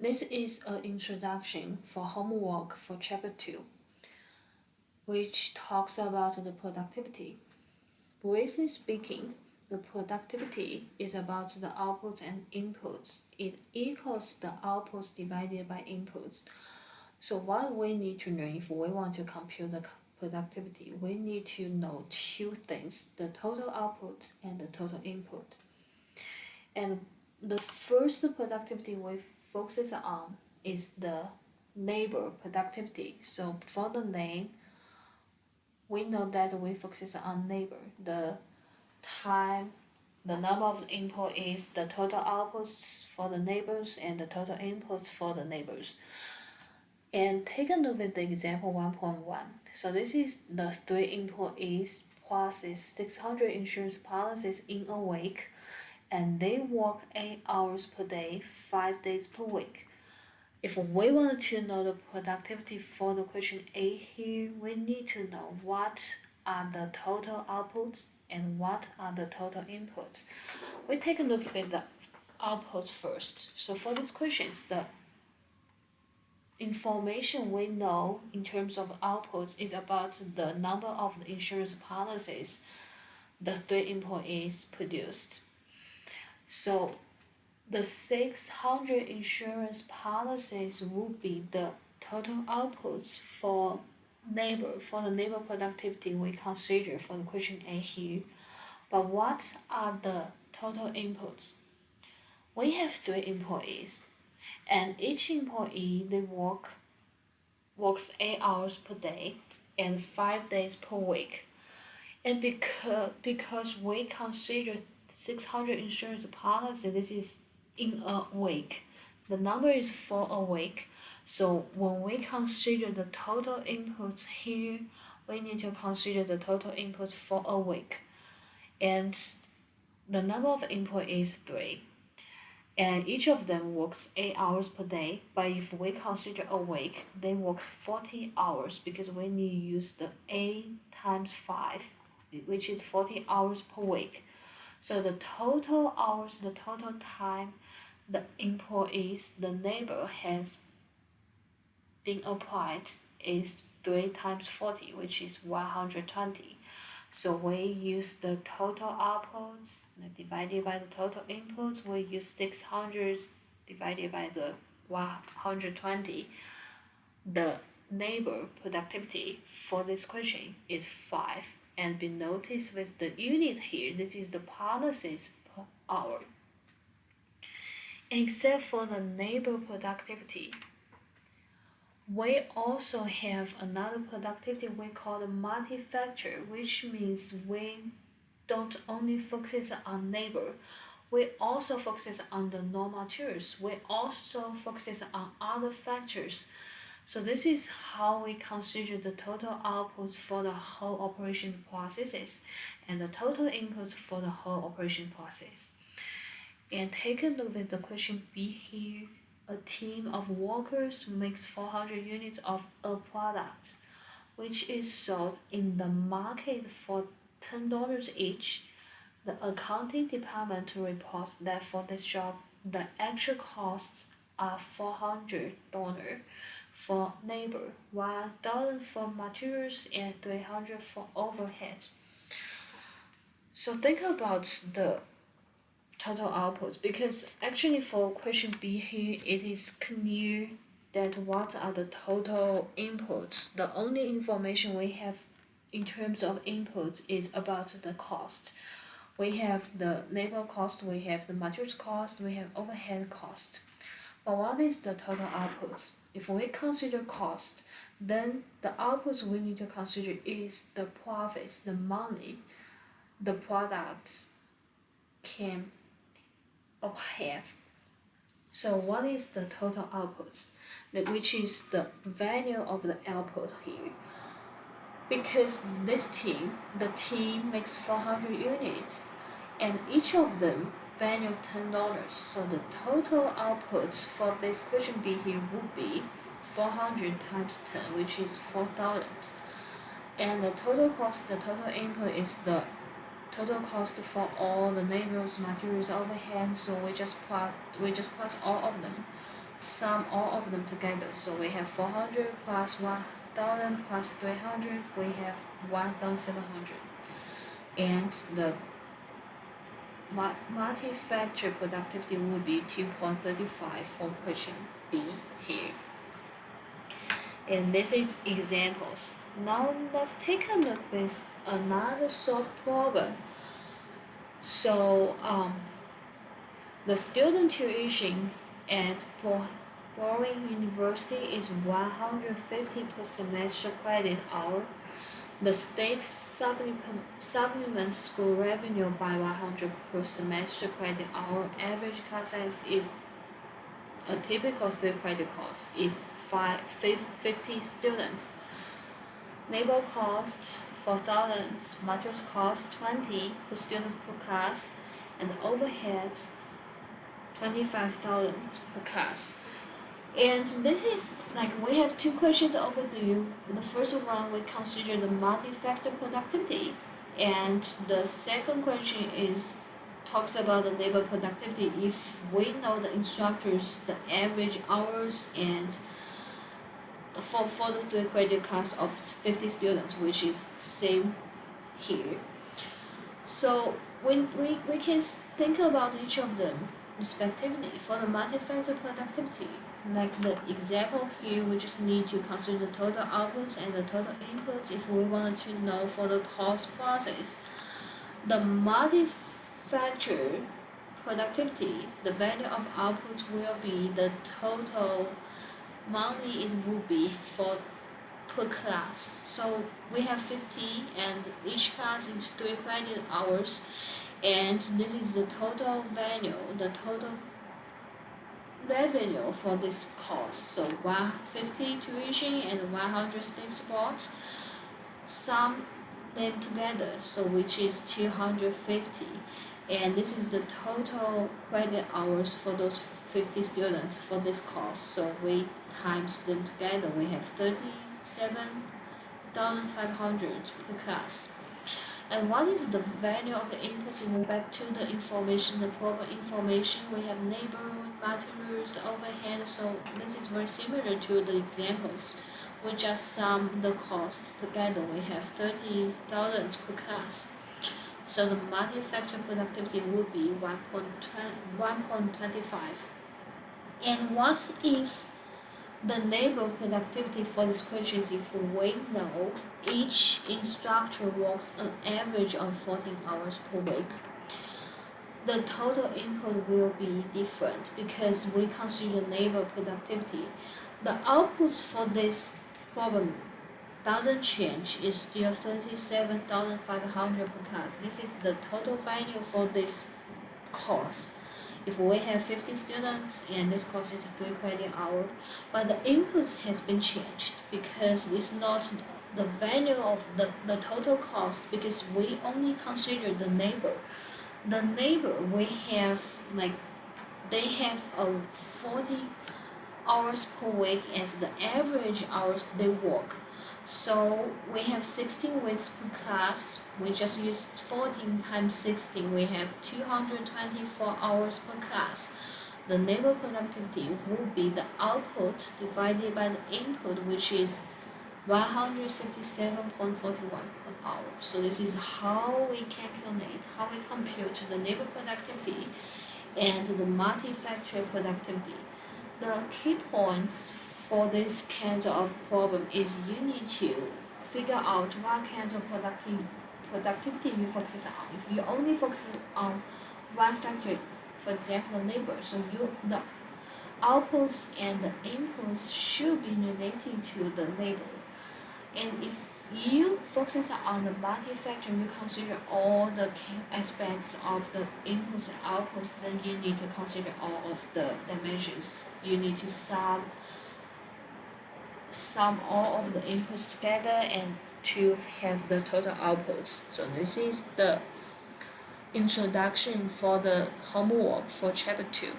This is an introduction for homework for Chapter 2, which talks about the productivity. Briefly speaking, the productivity is about the outputs and inputs. It equals the outputs divided by inputs. So what we need to know if we want to compute the productivity, we need to know two things, the total output and the total input. And the first productivity we focus on is the labor productivity. So for the name, we know that we focus on labor. The time, the number of employees, the total outputs for the neighbors, and the total inputs for the neighbors. And take a look at the example 1.1. So this is the 3 employees process 600 insurance policies in a week, and they work 8 hours per day, 5 days per week. If we want to know the productivity for the question A here, we need to know what are the total outputs and what are the total inputs. We take a look at the outputs first. So for these questions, the information we know in terms of outputs is about the number of the insurance policies the 3 employees produced. So the 600 insurance policies will be the total outputs for the neighbor productivity we consider for the question A here. But what are the total inputs? We have 3 employees, and each employee works 8 hours per day and 5 days per week. And because we consider 600 insurance policy, this is in a week. The number is for a week. So when we consider the total inputs here, we need to consider the total inputs for a week. And the number of employees is 3. And each of them works 8 hours per day. But if we consider a week, they work 40 hours because we need to use the 8 times 5, which is 40 hours per week. So the total hours, the total time the employees, the neighbor has been applied is 3 times 40, which is 120. So we use the total outputs divided by the total inputs. We use 600 divided by the 120. The neighbor productivity for this question is 5. And be noticed with the unit here, this is the policies per hour. Except for the neighbor productivity, we also have another productivity we call the multi-factor, which means we don't only focus on neighbor, we also focus on the non-materials. We also focus on other factors. So this is how we consider the total outputs for the whole operation processes and the total inputs for the whole operation process. And take a look at the question B here. A team of workers makes 400 units of a product, which is sold in the market for $10 each. The accounting department reports that for this job, the actual costs are $400 for labor, $1,000 for materials, and $300 for overhead. So think about the total outputs because actually for question B here it is clear that what are the total inputs. The only information we have in terms of inputs is about the cost. We have the labor cost, we have the materials cost, we have overhead cost. But what is the total outputs? If we consider cost, then the outputs we need to consider is the profits, the money the product can have. So what is the total outputs, which is the value of the output here? Because the team makes 400 units, and each of them value $10. So the total outputs for this question B here would be 400 times 10, which is 4,000. And the total cost, the total input is the total cost for all the labels, materials, overhead. So we just plus all of them. sum all of them together. So we have 400 plus 1000 plus 300, we have 1700. And the multi-factor productivity will be 2.35 for question B here. And this is examples. Now let's take a look with another solved problem. So the student tuition at Boring University is 150 per semester credit hour. The state supplements school revenue by 100 per semester credit hour. Average class size is a typical 3 credit course is 50 students. Labor costs 4,000, materials cost 20 per student per class, and overhead 25,000 per class. And this is like we have two questions overdue. The first one we consider the multi-factor productivity, and the second question is talks about the labor productivity if we know the instructors, the average hours, and for the 3 credit class of 50 students, which is same here. So we can think about each of them respectively. For the multi-factor productivity, like the example here, we just need to consider the total outputs and the total inputs if we want to know for the cost process. The multi-factor productivity, the value of outputs will be the total money it will be for per class. So we have 50 and each class is 3 credit hours, and this is the total value, the total revenue for this course. So 150 tuition and 100 state sports, sum them together, so which is 250, and this is the total credit hours for those 50 students for this course. So we times them together, we have 37,500 per class. And what is the value of the inputs? We back to the information, the problem information. We have neighborhood, materials, overhead. So this is very similar to the examples. We just sum the cost together. We have 30,000 per class. So the multi-factor productivity would be 1.25. And what if the neighbor productivity for this question is if we know each instructor works an average of 14 hours per week, the total input will be different because we consider neighbor productivity. The outputs for this problem doesn't change, it's still 37,500 per class. This is the total value for this course. If we have 50 students and this course is 3 credit hour, but the inputs has been changed because it's not the value of the total cost because we only consider the neighbor. The neighbor we have like they have a 40 hours per week as the average hours they work. So we have 16 weeks per class. We just used 14 times 16. We have 224 hours per class. The neighbor productivity will be the output divided by the input, which is 167.41 per hour. So this is how we calculate, how we compute the neighbor productivity and the multi-factor productivity. The key points for this kind of problem is you need to figure out what kind of productivity you focus on. If you only focus on one factor, for example, the labor, so the outputs and the inputs should be related to the labor. And if you focus on the multi-factor, you consider all the key aspects of the inputs and outputs, then you need to consider all of the dimensions. You need to sum all of the inputs together and to have the total outputs. So this is the introduction for the homework for chapter 2.